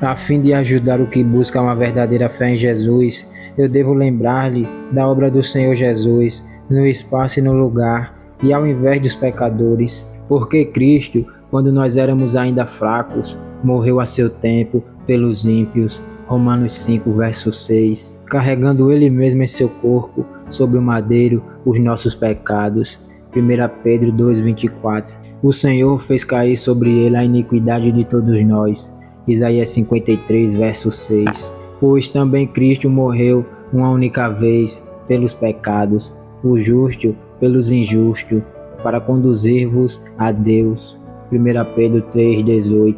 A fim de ajudar o que busca uma verdadeira fé em Jesus, eu devo lembrar-lhe da obra do Senhor Jesus, no espaço e no lugar, e ao invés dos pecadores. Porque Cristo, quando nós éramos ainda fracos, morreu a seu tempo pelos ímpios. Romanos 5, verso 6. Carregando Ele mesmo em seu corpo, sobre o madeiro, os nossos pecados. 1 Pedro 2,24. O Senhor fez cair sobre ele a iniquidade de todos nós. Isaías 53, verso 6. Pois também Cristo morreu uma única vez pelos pecados, o justo pelos injustos, para conduzir-vos a Deus. 1 Pedro 3,18.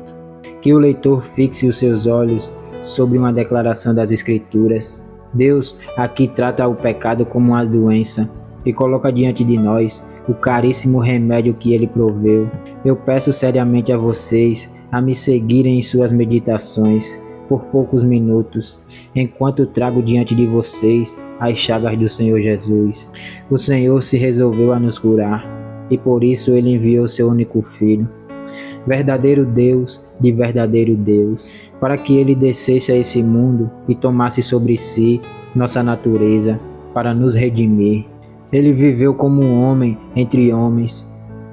Que o leitor fixe os seus olhos sobre uma declaração das Escrituras. Deus aqui trata o pecado como uma doença e coloca diante de nós o caríssimo remédio que ele proveu. Eu peço seriamente a vocês a me seguirem em suas meditações por poucos minutos, enquanto trago diante de vocês as chagas do Senhor Jesus. O Senhor se resolveu a nos curar, e por isso ele enviou seu único Filho, verdadeiro Deus de verdadeiro Deus, para que ele descesse a esse mundo e tomasse sobre si nossa natureza, para nos redimir. Ele viveu como um homem entre homens,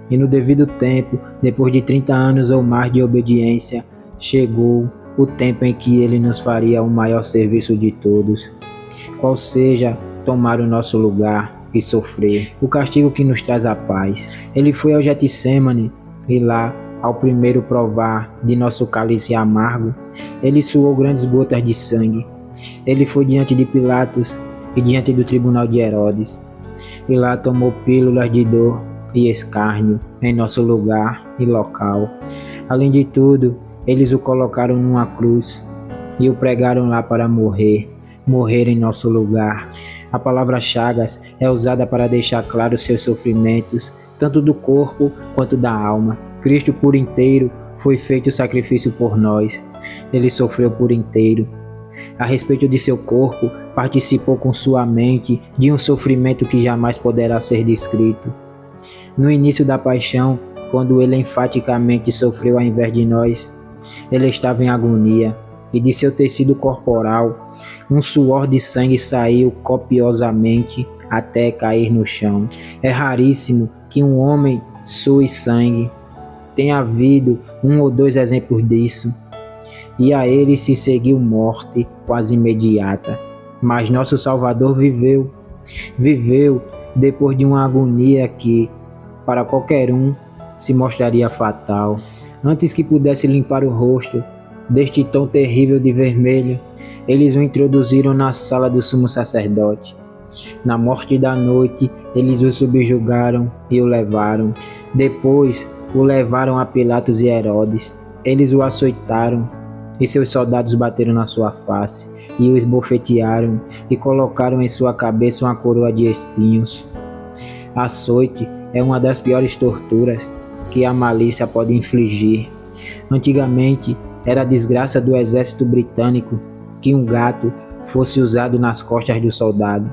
e no devido tempo, depois de 30 anos ou mais de obediência, chegou o tempo em que ele nos faria o maior serviço de todos, qual seja tomar o nosso lugar e sofrer o castigo que nos traz a paz. Ele foi ao Getsêmani e lá, ao primeiro provar de nosso cálice amargo, ele suou grandes gotas de sangue. Ele foi diante de Pilatos e diante do tribunal de Herodes, e lá tomou pílulas de dor e escárnio em nosso lugar e local. Além de tudo, eles o colocaram numa cruz e o pregaram lá para morrer em nosso lugar. A palavra chagas é usada para deixar claro seus sofrimentos, tanto do corpo quanto da alma. Cristo por inteiro foi feito sacrifício por nós. Ele sofreu por inteiro. A respeito de seu corpo, participou com sua mente de um sofrimento que jamais poderá ser descrito. No início da paixão, quando ele enfaticamente sofreu ao invés de nós, ele estava em agonia, e de seu tecido corporal, um suor de sangue saiu copiosamente até cair no chão. É raríssimo que um homem sue sangue. Tem havido um ou dois exemplos disso, e a ele se seguiu morte quase imediata. Mas nosso Salvador viveu depois de uma agonia que, para qualquer um, se mostraria fatal. Antes que pudesse limpar o rosto deste tom terrível de vermelho, eles o introduziram na sala do sumo sacerdote. Na morte da noite, eles o subjugaram e o levaram. Depois, o levaram a Pilatos e Herodes. Eles o açoitaram, e seus soldados bateram na sua face, e o esbofetearam, e colocaram em sua cabeça uma coroa de espinhos. Açoite é uma das piores torturas que a malícia pode infligir. Antigamente, era a desgraça do exército britânico que um gato fosse usado nas costas do soldado.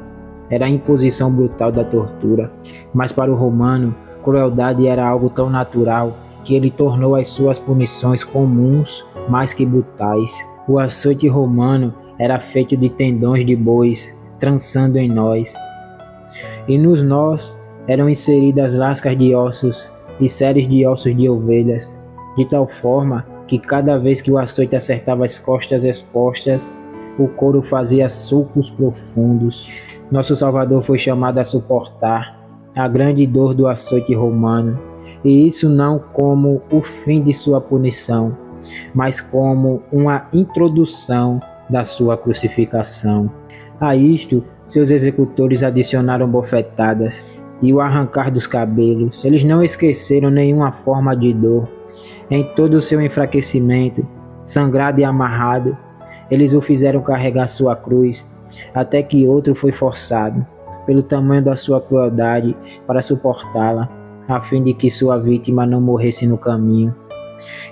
Era a imposição brutal da tortura, mas para o romano, crueldade era algo tão natural que ele tornou as suas punições comuns mais que brutais. O açoite romano era feito de tendões de bois, trançando em nós. E nos nós eram inseridas lascas de ossos e séries de ossos de ovelhas, de tal forma que cada vez que o açoite acertava as costas expostas, o couro fazia sulcos profundos. Nosso Salvador foi chamado a suportar a grande dor do açoite romano, e isso não como o fim de sua punição, mas como uma introdução da sua crucificação. A isto, seus executores adicionaram bofetadas e o arrancar dos cabelos. Eles não esqueceram nenhuma forma de dor. Em todo o seu enfraquecimento, sangrado e amarrado, eles o fizeram carregar sua cruz, até que outro foi forçado, pelo tamanho da sua crueldade, para suportá-la, a fim de que sua vítima não morresse no caminho.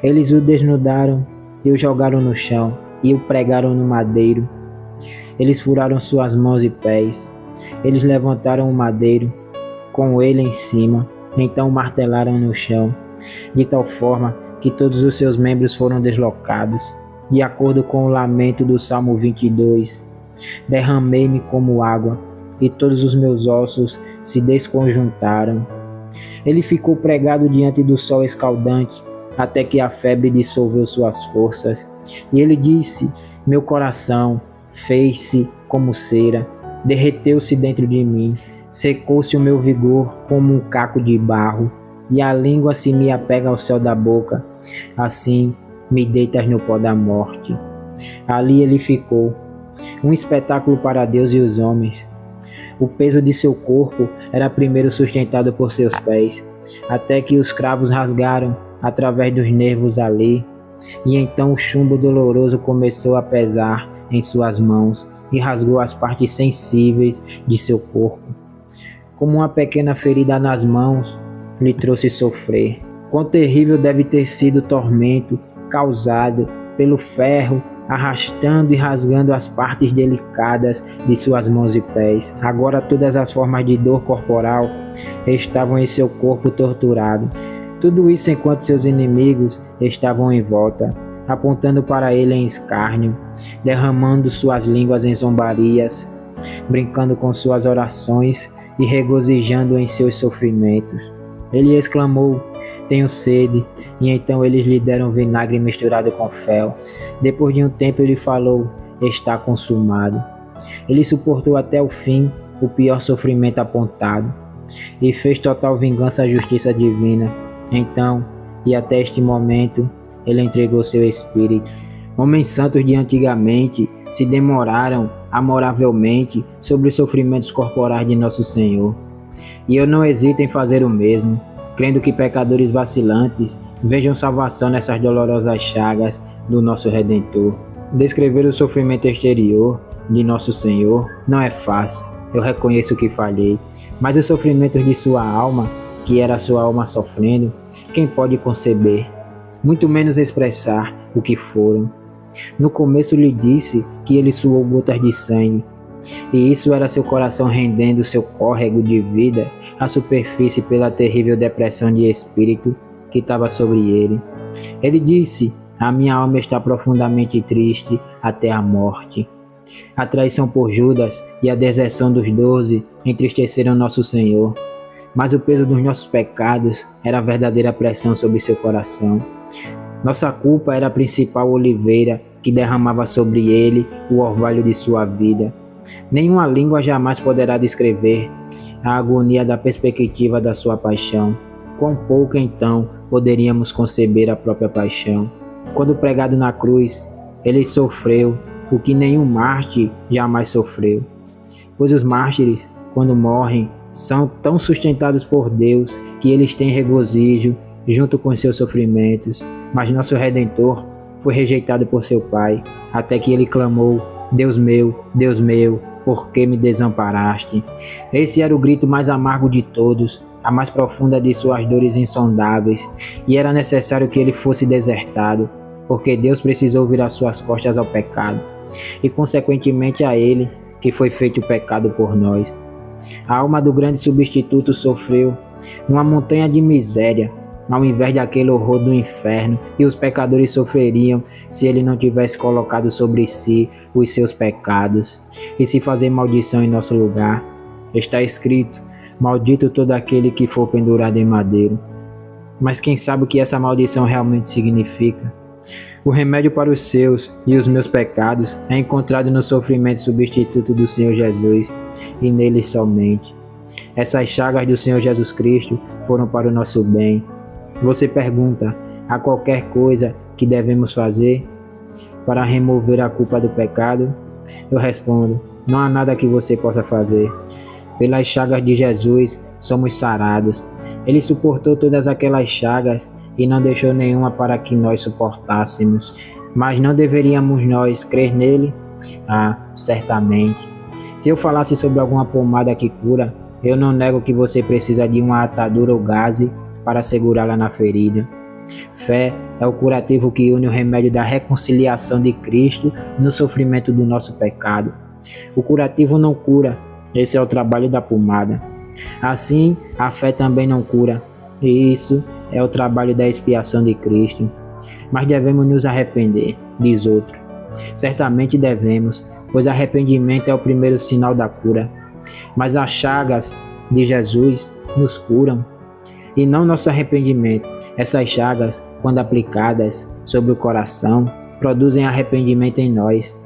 Eles o desnudaram e o jogaram no chão, e o pregaram no madeiro. Eles furaram suas mãos e pés. Eles levantaram o madeiro, com ele em cima, então o martelaram no chão, de tal forma que todos os seus membros foram deslocados. De acordo com o lamento do Salmo 22, derramei-me como água, e todos os meus ossos se desconjuntaram. Ele ficou pregado diante do sol escaldante, até que a febre dissolveu suas forças. E ele disse: meu coração fez-se como cera, derreteu-se dentro de mim, secou-se o meu vigor como um caco de barro, e a língua se me apega ao céu da boca. Assim me deitas no pó da morte. Ali ele ficou, um espetáculo para Deus e os homens. O peso de seu corpo era primeiro sustentado por seus pés, até que os cravos rasgaram através dos nervos ali, e então o chumbo doloroso começou a pesar em suas mãos e rasgou as partes sensíveis de seu corpo. Como uma pequena ferida nas mãos, lhe trouxe sofrer. Quão terrível deve ter sido o tormento causado pelo ferro arrastando e rasgando as partes delicadas de suas mãos e pés. Agora todas as formas de dor corporal estavam em seu corpo torturado. Tudo isso enquanto seus inimigos estavam em volta, apontando para ele em escárnio, derramando suas línguas em zombarias, brincando com suas orações e regozijando em seus sofrimentos. Ele exclamou: tenho sede, e então eles lhe deram vinagre misturado com fel. Depois de um tempo ele falou: está consumado. Ele suportou até o fim o pior sofrimento apontado, e fez total vingança à justiça divina. Então, e até este momento, ele entregou seu espírito. Homens santos de antigamente se demoraram amoravelmente sobre os sofrimentos corporais de nosso Senhor. E eu não hesito em fazer o mesmo, crendo que pecadores vacilantes vejam salvação nessas dolorosas chagas do nosso Redentor. Descrever o sofrimento exterior de nosso Senhor não é fácil, eu reconheço que falhei, mas os sofrimentos de sua alma, que era sua alma sofrendo, quem pode conceber? Muito menos expressar o que foram. No começo lhe disse que ele suou gotas de sangue, e isso era seu coração rendendo seu córrego de vida à superfície pela terrível depressão de espírito que estava sobre ele. Ele disse: a minha alma está profundamente triste até a morte. A traição por Judas e a deserção dos 12 entristeceram nosso Senhor, mas o peso dos nossos pecados era a verdadeira pressão sobre seu coração. Nossa culpa era a principal oliveira que derramava sobre ele o orvalho de sua vida. Nenhuma língua jamais poderá descrever a agonia da perspectiva da sua paixão. Quão pouco então poderíamos conceber a própria paixão. Quando pregado na cruz, ele sofreu o que nenhum mártir jamais sofreu. Pois os mártires, quando morrem, são tão sustentados por Deus que eles têm regozijo junto com seus sofrimentos. Mas nosso Redentor foi rejeitado por seu Pai, até que ele clamou: Deus meu, por que me desamparaste? Esse era o grito mais amargo de todos, a mais profunda de suas dores insondáveis, e era necessário que ele fosse desertado, porque Deus precisou virar suas costas ao pecado, e consequentemente a ele, que foi feito o pecado por nós. A alma do grande substituto sofreu numa montanha de miséria, ao invés daquele horror do inferno que os pecadores sofreriam se ele não tivesse colocado sobre si os seus pecados e se fazer maldição em nosso lugar. Está escrito: maldito todo aquele que for pendurado em madeiro. Mas quem sabe o que essa maldição realmente significa? O remédio para os seus e os meus pecados é encontrado no sofrimento substituto do Senhor Jesus, e nele somente. Essas chagas do Senhor Jesus Cristo foram para o nosso bem. Você pergunta: há qualquer coisa que devemos fazer para remover a culpa do pecado? Eu respondo: não há nada que você possa fazer. Pelas chagas de Jesus somos sarados. Ele suportou todas aquelas chagas e não deixou nenhuma para que nós suportássemos. Mas não deveríamos nós crer nele? Ah, certamente. Se eu falasse sobre alguma pomada que cura, eu não nego que você precisa de uma atadura ou gaze para segurá-la na ferida. Fé é o curativo que une o remédio da reconciliação de Cristo no sofrimento do nosso pecado. O curativo não cura, esse é o trabalho da pomada. Assim, a fé também não cura, e isso é o trabalho da expiação de Cristo. mas devemos nos arrepender, diz outro. Certamente devemos, pois arrependimento é o primeiro sinal da cura. Mas as chagas de Jesus nos curam, e não nosso arrependimento. Essas chagas, quando aplicadas sobre o coração, produzem arrependimento em nós.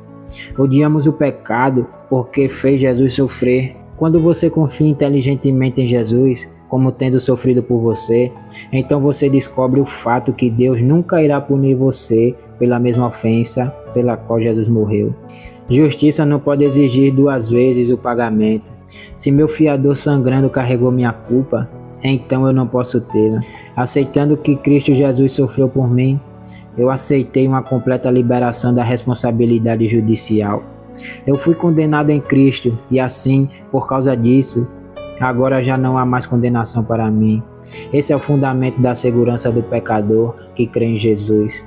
Odiamos o pecado porque fez Jesus sofrer. Quando você confia inteligentemente em Jesus, como tendo sofrido por você, então você descobre o fato que Deus nunca irá punir você pela mesma ofensa pela qual Jesus morreu. Justiça não pode exigir 2 vezes o pagamento. Se meu fiador sangrando carregou minha culpa, então eu não posso tê-la. Aceitando que Cristo Jesus sofreu por mim, eu aceitei uma completa liberação da responsabilidade judicial. Eu fui condenado em Cristo e assim, por causa disso, agora já não há mais condenação para mim. Esse é o fundamento da segurança do pecador que crê em Jesus.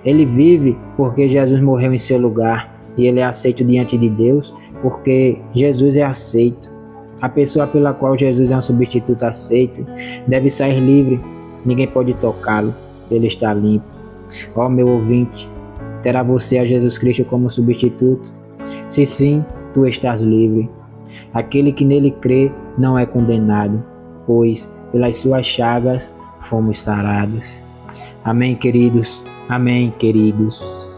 Ele vive porque Jesus morreu em seu lugar e ele é aceito diante de Deus porque Jesus é aceito. A pessoa pela qual Jesus é um substituto aceito deve sair livre. Ninguém pode tocá-lo, ele está limpo. Ó meu ouvinte, terá você a Jesus Cristo como substituto? Se sim, tu estás livre. Aquele que nele crê não é condenado, pois pelas suas chagas fomos sarados. Amém, queridos. Amém, queridos.